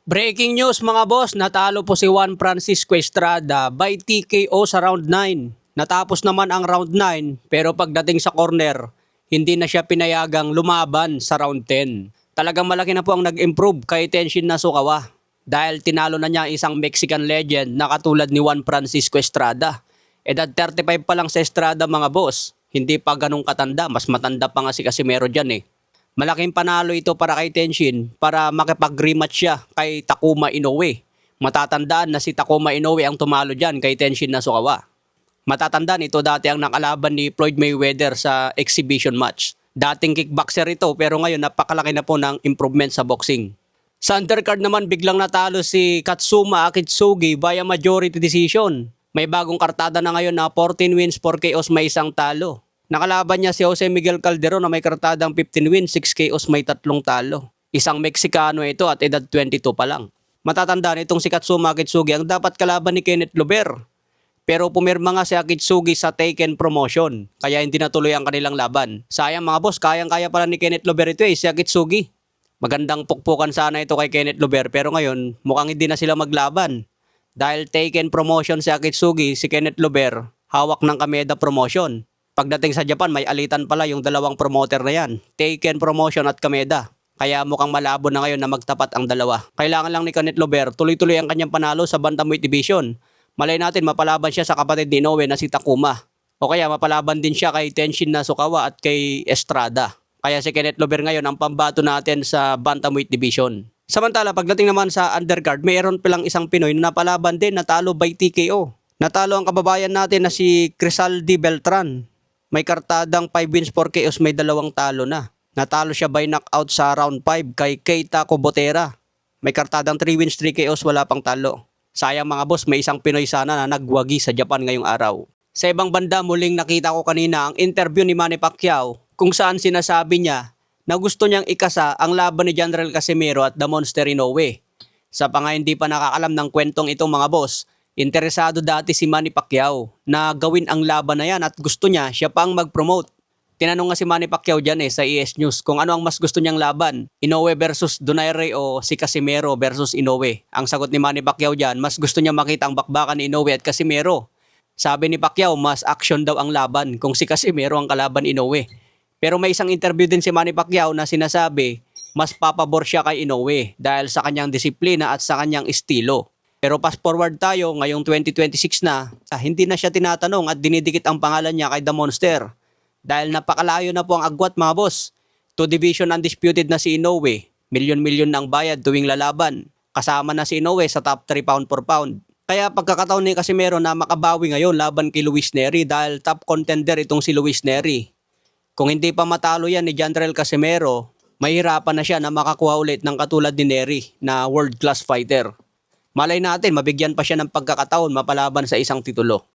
Breaking news mga boss, natalo po si Juan Francisco Estrada by TKO sa round 9. Natapos naman ang round 9 pero pagdating sa corner, hindi na siya pinayagang lumaban sa round 10. Talagang malaki na po ang nag-improve kay Tenshin Nasukawa dahil tinalo na niya isang Mexican legend na katulad ni Juan Francisco Estrada. Edad 35 pa lang sa Estrada mga boss, hindi pa ganun katanda, mas matanda pa nga si Casimero dyan eh. Malaking panalo ito para kay Tenshin para makipag-rematch siya kay Takuma Inoue. Matatandaan na si Takuma Inoue ang tumalo dyan kay Tenshin Nasukawa. Matatandaan ito dati ang nakalaban ni Floyd Mayweather sa exhibition match. Dating kickboxer ito pero ngayon napakalaki na po ng improvement sa boxing. Sa undercard naman biglang natalo si Katsuma Akitsugi via majority decision. May bagong kartada na ngayon na 14 wins, 4 KOs, may isang talo. Nakalaban niya si Jose Miguel Calderon na may kartadang 15 wins, 6 KOs, may 3 talo. Isang Meksikano ito at edad 22 pa lang. Matatandaan itong si Katsuma Akitsugi ang dapat kalaban ni Kenneth Lover. Pero pumirma nga si Akitsugi sa Taken Promotion, kaya hindi natuloy ang kanilang laban. Sayang mga boss, kayang-kaya pala ni Kenneth Lover ito si Akitsugi. Magandang pukpukan sana ito kay Kenneth Lover pero ngayon mukhang hindi na sila maglaban. Dahil Taken Promotion si Akitsugi, si Kenneth Lover, hawak ng Kameda Promotion. Pagdating sa Japan, may alitan pala yung dalawang promoter na yan, Taken Promotion at Kameda. Kaya mukhang malabo na ngayon na magtapat ang dalawa. Kailangan lang ni Kenneth Lover tuloy-tuloy ang kanyang panalo sa Bantamweight Division. Malay natin mapalaban siya sa kapatid ni Inoue na si Takuma. O kaya mapalaban din siya kay Tenshin Nasukawa at kay Estrada. Kaya si Kenneth Lover ngayon ang pambato natin sa Bantamweight Division. Samantala, pagdating naman sa undercard, mayroon palang isang Pinoy na napalaban din, natalo by TKO. Natalo ang kababayan natin na si Crisaldi Beltran. May kartadang 5 wins, 4 KOs, may 2 talo na. Natalo siya by knockout sa round 5 kay Keita Kubotera. May kartadang 3 wins, 3 KOs, wala pang talo. Sayang mga boss, may isang Pinoy sana na nagwagi sa Japan ngayong araw. Sa ibang banda, muling nakita ko kanina ang interview ni Manny Pacquiao kung saan sinasabi niya na gusto niyang ikasa ang laban ni General Casimero at The Monster Inoue. Sa mga hindi pa nakakalam ng kwentong itong mga boss, interesado dati si Manny Pacquiao na gawin ang laban na yan at gusto niya siya pang mag-promote. Tinanong nga si Manny Pacquiao dyan sa ES News kung ano ang mas gusto niyang laban, Inoue versus Donaire o si Casimero versus Inoue. Ang sagot ni Manny Pacquiao dyan, mas gusto niya makita ang bakbakan ni Inoue at Casimero. Sabi ni Pacquiao, mas action daw ang laban kung si Casimero ang kalaban Inoue. Pero may isang interview din si Manny Pacquiao na sinasabi, mas papabor siya kay Inoue dahil sa kanyang disiplina at sa kanyang estilo. Pero fast forward tayo, ngayong 2026 na, hindi na siya tinatanong at dinidikit ang pangalan niya kay The Monster. Dahil napakalayo na po ang agwat mga boss. 2 division undisputed na si Inoue, milyon-milyon na ang bayad tuwing lalaban. Kasama na si Inoue sa top 3 pound for pound. Kaya pagkakataon ni Casimero na makabawi ngayon laban kay Luis Nery dahil top contender itong si Luis Nery. Kung hindi pa matalo yan ni General Casimero, mahirapan na siya na makakuha ulit ng katulad ni Nery na world class fighter. Malay natin, mabigyan pa siya ng pagkakataon mapalaban sa isang titulo.